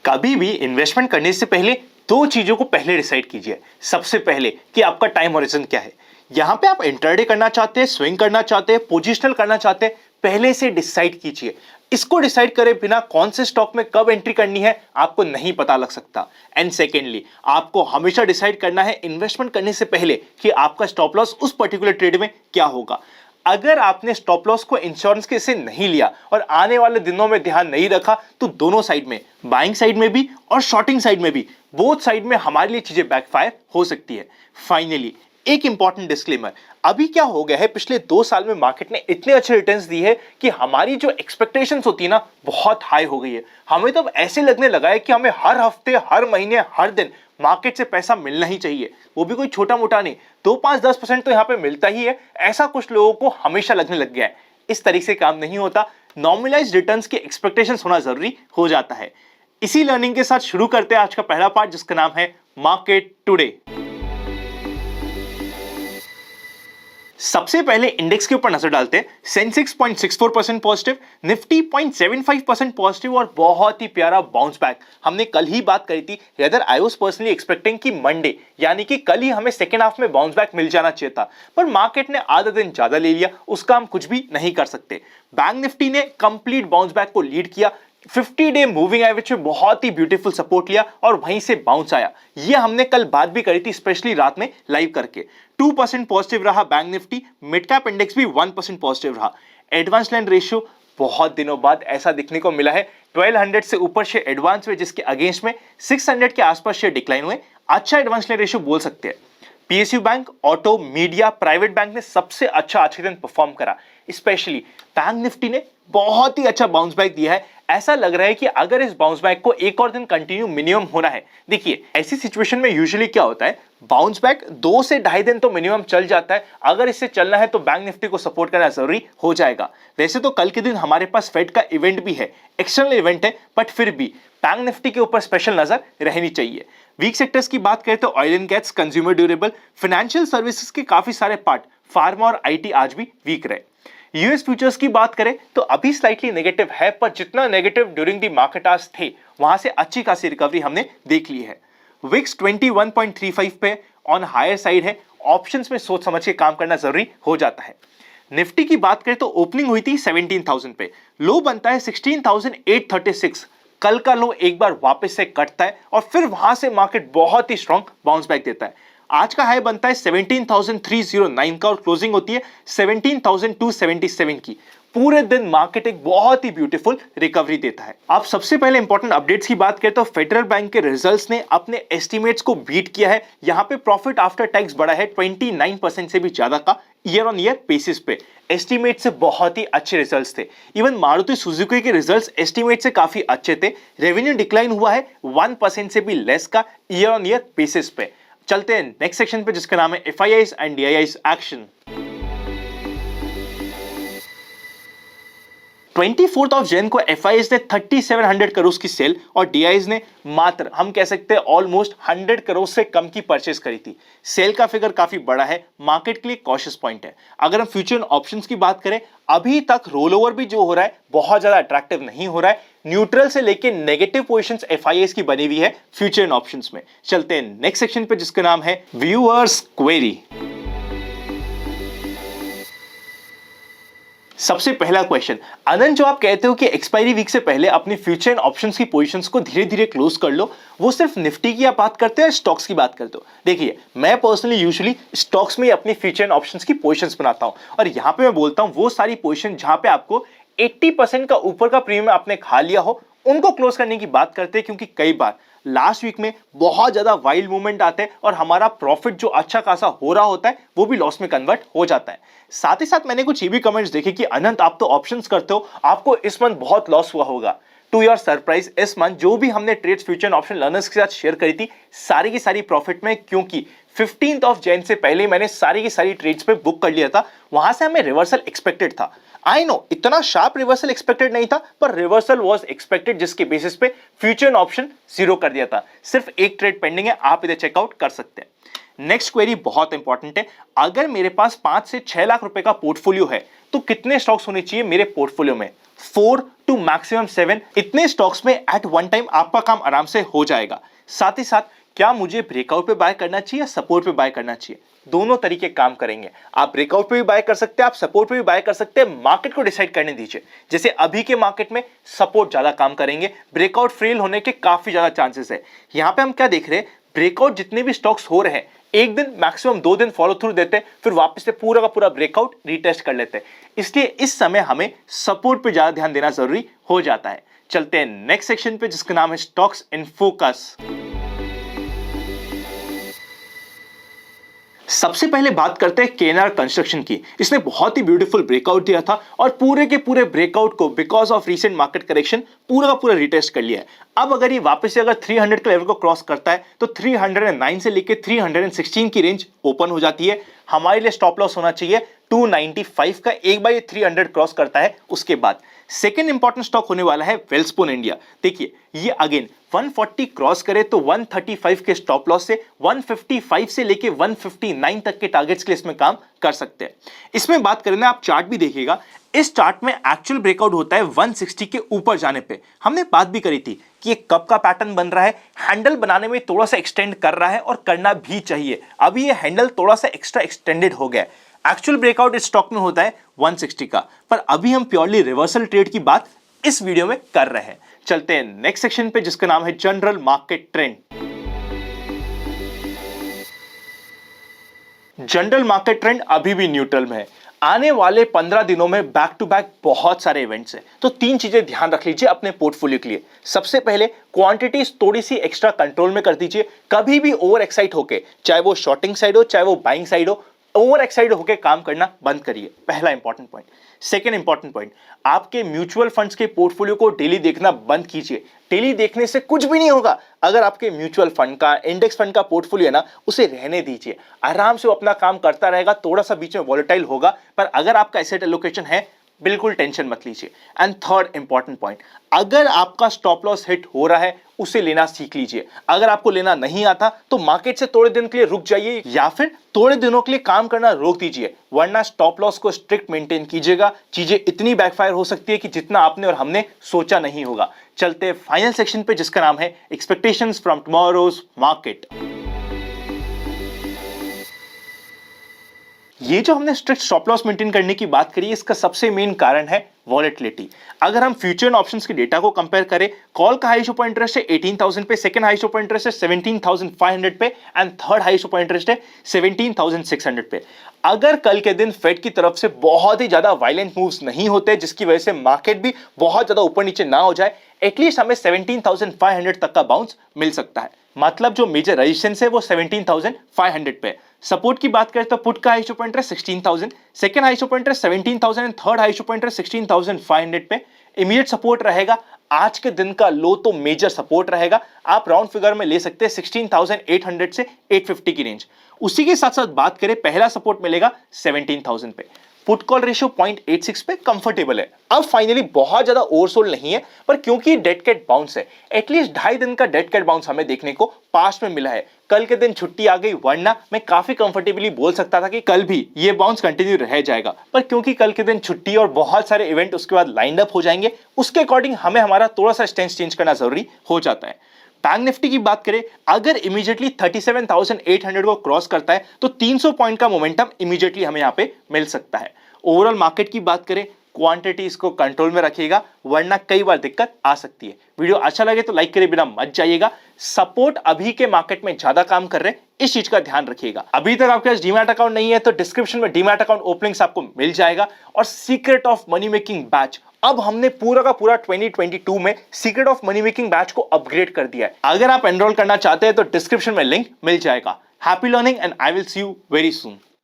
कभी भी इन्वेस्टमेंट करने से पहले दो चीजों को पहले डिसाइड कीजिए। सबसे पहले कि आपका टाइम हॉरिजन क्या है। यहां पे आप इंट्राडे करना चाहते हैं, स्विंग करना चाहते हैं, पोजिशनल करना चाहते हैं, पहले से डिसाइड कीजिए। इसको डिसाइड करे बिना कौन से स्टॉक में कब एंट्री करनी है आपको नहीं पता लग सकता। एंड सेकेंडली, आपको हमेशा डिसाइड करना है इन्वेस्टमेंट करने से पहले कि आपका स्टॉप लॉस उस पर्टिकुलर ट्रेड में क्या होगा। अगर आपने स्टॉप लॉस को इंश्योरेंस के से नहीं लिया और आने वाले दिनों में ध्यान नहीं रखा तो दोनों साइड में, बाइंग साइड में भी और शॉर्टिंग साइड में भी, बोथ साइड में हमारे लिए चीजें बैकफायर हो सकती है। फाइनली एक इंपॉर्टेंट डिस्क्लेमर, अभी क्या हो गया है, पिछले 2 साल में मार्केट ने इतने अच्छे रिटर्न्स दी है कि हमारी जो एक्सपेक्टेशंस होती है ना बहुत हाई हो गई है। हमें तो अब ऐसे लगने लगा है कि हमें हर हफ्ते, हर महीने, हर दिन मार्केट से पैसा मिलना ही चाहिए, वो भी कोई छोटा मोटा नहीं, 2, 5, 10% तो यहाँ पे मिलता ही है, ऐसा कुछ लोगों को हमेशा लगने लग गया है। इस तरीके से काम नहीं होता, नॉर्मलाइज्ड रिटर्न्स के एक्सपेक्टेशंस होना जरूरी हो जाता है। इसी लर्निंग के साथ शुरू करते हैं आज का पहला पार्ट जिसका नाम है मार्केट टुडे। सबसे पहले इंडेक्स के ऊपर नजर डालते हैं। सेंसेक्स 0.64% पॉजिटिव, निफ्टी 0.75% पॉजिटिव और बहुत ही प्यारा बाउंस बैक। हमने कल ही बात करी थी, rather I was personally expecting कि मंडे यानी कि कल ही हमें सेकेंड हाफ में बाउंस बैक मिल जाना चाहिए था, पर मार्केट ने आधा दिन ज्यादा ले लिया, उसका हम कुछ भी नहीं कर सकते। बैंक निफ्टी ने कंप्लीट बाउंस बैक को लीड किया, 50 डे मूविंग एवरेज में बहुत ही ब्यूटीफुल सपोर्ट लिया और वहीं से बाउंस आया। ये हमने कल बात भी करी थी, स्पेशली रात में लाइव करके। 2% पॉजिटिव रहा bank Nifty, mid cap index भी 1% पॉजिटिव रहा। एडवांस लैंड रेशियो बहुत दिनों बाद ऐसा दिखने को मिला है, 1200 से ऊपर शेयर एडवांस हुए जिसके अगेंस्ट में 600 के आसपास शेयर डिक्लाइन हुए। अच्छा एडवांस लैंड रेशियो बोल सकते हैं। PSU bank, auto, media, private bank ने सबसे अच्छा आज के दिन परफॉर्म करा। स्पेशली बैंक निफ्टी ने बहुत ही अच्छा बाउंस बैक दिया है। ऐसा लग रहा है कि अगर इस बाउंस बैक को एक और दिन कंटिन्यू मिनिमम होना है, देखिए ऐसी सिचुएशन में यूजुअली क्या होता है, बाउंस बैक 2 से ढाई दिन तो मिनिमम चल जाता है। अगर इससे चलना है तो बैंक निफ्टी को सपोर्ट करना जरूरी हो जाएगा। वैसे तो कल के दिन हमारे पास फेड का इवेंट भी है, एक्सटर्नल इवेंट है, बट फिर भी बैंक निफ्टी के ऊपर स्पेशल नजर रहनी चाहिए। वीक सेक्टर्स की बात करें तो oil and gas, consumer durable, financial services के काफी सारे पार्ट, फार्मा और आईटी आज भी वीक रहे। यूएस फ्यूचर्स की बात करें तो अभी स्लाइटली नेगेटिव है, पर जितना negative during the market hours थे वहां से अच्छी खासी रिकवरी हमने देख ली है। विक्स 21.35 पे ऑन हायर साइड है, ऑप्शंस में सोच समझ के काम करना जरूरी हो जाता है। निफ्टी की बात करें तो ओपनिंग हुई थी 17,000 पे, लो बनता है 16,836। कल का लो एक बार वापस से कटता है और फिर वहां से मार्केट बहुत ही स्ट्रॉन्ग बाउंस बैक देता है। आज का हाई बनता है 17,309 का और क्लोजिंग होती है 17,277 की। पूरे दिन मार्केट एक बहुत ही ब्यूटीफुल रिकवरी देता है। आप सबसे पहले इंपॉर्टेंट अपडेट्स की बात करें तो फेडरल बैंक के रिजल्ट्स ने अपने एस्टिमेट्स को बीट किया है। यहां पे प्रॉफिट आफ्टर टैक्स बढ़ा है 29% से भी ज्यादा का ईयर ऑन ईयर बेसिस पे। एस्टिमेट से बहुत ही अच्छे रिजल्ट्स थे। इवन मारुति सुजुकी के रिजल्ट्स एस्टिमेट से काफी अच्छे थे। रेवेन्यू डिक्लाइन हुआ है 1% से भी लेस का ईयर ऑन ईयर बेसिस पे। चलते हैं नेक्स्ट सेक्शन पे जिसका नाम है FIIs and DIIs action. 24 Jain को एफआईआईज ने 3700 करोड़ की सेल और डीआईआईज ने मात्र, हम कह सकते हैं ऑलमोस्ट 100 करोड़ से कम की परचेस करी थी। सेल का फिगर काफी बड़ा है, मार्केट के लिए कॉशियस पॉइंट है। अगर हम फ्यूचर ऑप्शंस की बात करें, अभी तक रोल ओवर भी जो हो रहा है बहुत ज्यादा अट्रैक्टिव नहीं हो रहा है। न्यूट्रल से लेके नेगेटिव पोजीशंस एफआईआईज की बनी हुई है फ्यूचर इन ऑप्शंस में। चलते हैं नेक्स्ट सेक्शन पे जिसका नाम है व्यूअर्स क्वेरी। सबसे पहला क्वेश्चन, आनंद, जो आप कहते हो कि एक्सपायरी वीक से पहले अपनी फ्यूचर एंड ऑप्शंस की पोजीशंस को धीरे धीरे क्लोज कर लो, वो सिर्फ निफ्टी की आप बात करते हो, स्टॉक्स की बात करते हो? देखिए, मैं पर्सनली यूजुअली स्टॉक्स में ही अपनी फ्यूचर एंड ऑप्शंस की पोजीशंस बनाता हूं और यहां पे मैं बोलता हूं वो सारी पोजीशन जहां पे आपको 80% का ऊपर का प्रीमियम आपने खा लिया हो उनको क्लोज करने की बात करते हैं, क्योंकि कई बार लास्ट वीक में बहुत ज्यादा वाइल्ड मूवमेंट आते हैं और हमारा प्रॉफिट जो अच्छा खासा हो रहा होता है वो भी लॉस में कन्वर्ट हो जाता है। साथ ही साथ मैंने कुछ ये भी कमेंट्स देखे कि अनंत, आप तो ऑप्शंस करते हो, आपको इस मंथ बहुत लॉस हुआ होगा। टू योर सरप्राइज, इस मंथ जो भी हमने ट्रेड्स फ्यूचर ऑप्शन लर्नर्स के साथ शेयर करी थी सारी की सारी प्रॉफिट में, क्योंकि 15 जैन से पहले मैंने सारी की सारी ट्रेड्स पे बुक कर लिया था। वहां से हमें रिवर्सल एक्सपेक्टेड था। आई नो इतना शार्प रिवर्सल एक्सपेक्टेड नहीं था, पर रिवर्सल वाज एक्सपेक्टेड, जिसके बेसिस पे फ्यूचर ऑप्शन जीरो कर दिया था। सिर्फ एक ट्रेड पेंडिंग है, आप इधर चेकआउट कर सकते हैं। नेक्स्ट क्वेरी बहुत इंपॉर्टेंट है, अगर मेरे पास 5 से 6 लाख रुपए का पोर्टफोलियो है तो कितने स्टॉक्स होने चाहिए मेरे पोर्टफोलियो में? 4 टू मैक्सिमम 7 इतने स्टॉक्स में एट वन टाइम आपका काम आराम से हो जाएगा। साथ ही साथ क्या मुझे ब्रेकआउट पे बाय करना चाहिए या सपोर्ट पे बाय करना चाहिए, दोनों तरीके काम करेंगे। आप ब्रेकआउट पे भी बाय कर सकते हैं, आप सपोर्ट पे भी बाय कर सकते हैं, मार्केट को डिसाइड करने दीजिए। जैसे अभी के मार्केट में सपोर्ट ज्यादा काम करेंगे, ब्रेकआउट फेल होने के काफी ज्यादा चांसेस है। यहां पे हम क्या देख रहे हैं, ब्रेकआउट जितने भी स्टॉक्स हो रहे हैं एक दिन मैक्सिमम 2 दिन फॉलो थ्रू देते हैं, फिर वापस से पूरा का पूरा ब्रेकआउट रीटेस्ट कर लेते हैं। इसलिए इस समय हमें सपोर्ट पे ज्यादा ध्यान देना जरूरी हो जाता है। चलते हैं नेक्स्ट सेक्शन पे जिसका नाम है स्टॉक्स इन फोकस। सबसे पहले बात करते हैं केएनआर कंस्ट्रक्शन की। इसने बहुत ही ब्यूटीफुल ब्रेकआउट दिया था और पूरे के पूरे ब्रेकआउट को because of recent market correction पूरा का पूरा रिटेस्ट कर लिया है। अब अगर ये वापस से अगर 300 के लेवल को क्रॉस करता है तो 309 से लेके 316 की रेंज ओपन हो जाती है। हमारे लिए स्टॉप लॉस होना चाहिए 295 का। एक बार ये 300 क्रॉस करता है उसके बाद सेकेंड इंपॉर्टेंट स्टॉक होने वाला है वेल्सपुन इंडिया। देखिए ये अगेन 140 क्रॉस करे तो 135 के स्टॉप लॉस से 155 से लेके 159 तक के टारगेट्स के लिए इसमें काम कर सकते हैं। इसमें बात करें ना, आप चार्ट भी देखिएगा, इस चार्ट में एक्चुअल ब्रेकआउट होता है 160 के ऊपर जाने पे। हमने बात भी करी थी कि ये कब का पैटर्न बन रहा है, हैंडल बनाने में थोड़ा सा एक्सटेंड कर रहा है और करना भी चाहिए। अभी ये हैंडल थोड़ा सा एक्स्ट्रा एक्सटेंडेड हो गया है। एक्चुअल ब्रेकआउट इस स्टॉक में होता है 160 का, पर अभी हम प्योरली रिवर्सल ट्रेड की बात इस वीडियो में कर रहे हैं। चलते हैं नेक्स्ट सेक्शन पे जिसका नाम है general market trend. General market trend अभी भी न्यूट्रल में है। आने वाले 15 दिनों में बैक टू बैक बहुत सारे इवेंट्स हैं, तो 3 चीजें ध्यान रख लीजिए अपने पोर्टफोलियो के लिए। सबसे पहले क्वांटिटीज थोड़ी सी एक्स्ट्रा कंट्रोल में कर दीजिए। कभी भी ओवर एक्साइट होके, चाहे वो शॉर्टिंग साइड हो चाहे वो बाइंग साइड हो, ओवर एक्साइट होकर काम करना बंद करिए। पहला important point. Second important point, आपके म्यूचुअल फंड्स के पोर्टफोलियो को डेली देखना बंद कीजिए। डेली देखने से कुछ भी नहीं होगा। अगर आपके म्यूचुअल फंड का, इंडेक्स फंड का पोर्टफोलियो है ना, उसे रहने दीजिए, आराम से वो अपना काम करता रहेगा। थोड़ा सा बीच में वॉलेटाइल होगा, पर अगर आपका एसेट एलोकेशन है बिल्कुल टेंशन मत लीजिए। एंड थर्ड इंपॉर्टेंट पॉइंट, अगर आपका स्टॉप लॉस हिट हो रहा है उसे लेना सीख लीजिए। अगर आपको लेना नहीं आता तो मार्केट से थोड़े दिन के लिए रुक जाइए या फिर थोड़े दिनों के लिए काम करना रोक दीजिए, वरना स्टॉप लॉस को स्ट्रिक्ट मेंटेन कीजिएगा। चीजें इतनी बैकफायर हो सकती है कि जितना आपने और हमने सोचा नहीं होगा। चलते हैं फाइनल सेक्शन पे जिसका नाम है एक्सपेक्टेशंस फ्रॉम टुमारोज मार्केट। ये जो हमने स्ट्रिक्ट स्टॉप लॉस मेंटेन करने की बात करी, इसका सबसे मेन कारण है वॉलेटिलिटी। अगर हम फ्यूचर एंड ऑप्शंस के डेटा को कंपेयर करें, कॉल का हाईएस्ट ओपन इंटरेस्ट है 18,000 पे, सेकंड हाईएस्ट ओपन इंटरेस्ट है 17,500 पे and third highest open interest है 17,600 पे। अगर कल के दिन फेड की तरफ से बहुत ही ज्यादा वायलेंट मूव्स नहीं होते जिसकी वजह से मार्केट भी बहुत ज्यादा ऊपर नीचे ना हो जाए, एटलीस्ट हमें 17,500 तक का बाउंस मिल सकता है। मतलब जो मेजर रेजिस्टेंस है वो 17,500 पे। सपोर्ट की बात करें तो पुट का highest open interest 16,000, second highest open interest 17,000 and third highest open interest 16,500 पे। इमीडिएट सपोर्ट रहेगा आज के दिन का लो, तो मेजर सपोर्ट रहेगा। आप राउंड फिगर में ले सकते हैं 16,800 से 850 की रेंज। उसी के साथ साथ बात करें, पहला सपोर्ट मिलेगा 17,000 पे। पुट कॉल रेशियो 0.86 पे कंफर्टेबल है। अब फाइनली बहुत ज्यादा ओवरसोल्ड नहीं है, पर क्योंकि डेड कैट बाउंस है, एटलीस्ट 2.5 दिन का डेड कैट बाउंस हमें देखने को पास्ट में मिला है। कल के दिन छुट्टी आ गई, वरना मैं काफी कंफर्टेबली बोल सकता था कि कल भी ये बाउंस कंटिन्यू रह जाएगा, पर क्योंकि कल के दिन छुट्टी और बहुत सारे इवेंट उसके बाद लाइंड अप हो जाएंगे, उसके अकॉर्डिंग हमें हमारा थोड़ा सा स्टेंस चेंज करना जरूरी हो जाता है। बैंक निफ्टी की बात करें, अगर इमीडिएटली 37,800 को क्रॉस करता है तो 300 पॉइंट का मोमेंटम इमीडिएटली हमें यहाँ पे मिल सकता है। ओवरऑल मार्केट की बात करें, क्वांटिटीज को कंट्रोल में रखिएगा, वरना कई बार दिक्कत आ सकती है। वीडियो अच्छा लगे तो लाइक करे बिना मत जाइएगा। सपोर्ट अभी के मार्केट में ज्यादा काम कर रहे हैं, इस चीज का ध्यान रखिएगा। अभी तक आपके पास डीमैट अकाउंट नहीं है तो डिस्क्रिप्शन में डीमैट अकाउंट ओपनिंग्स आपको मिल जाएगा। और secret of money making batch, अब हमने पूरा का पूरा 2022 में secret of money making batch को अपग्रेड कर दिया है। अगर आप एनरोल करना चाहते हैं तो डिस्क्रिप्शन में लिंक मिल जाएगा। Happy learning and I will see you very soon.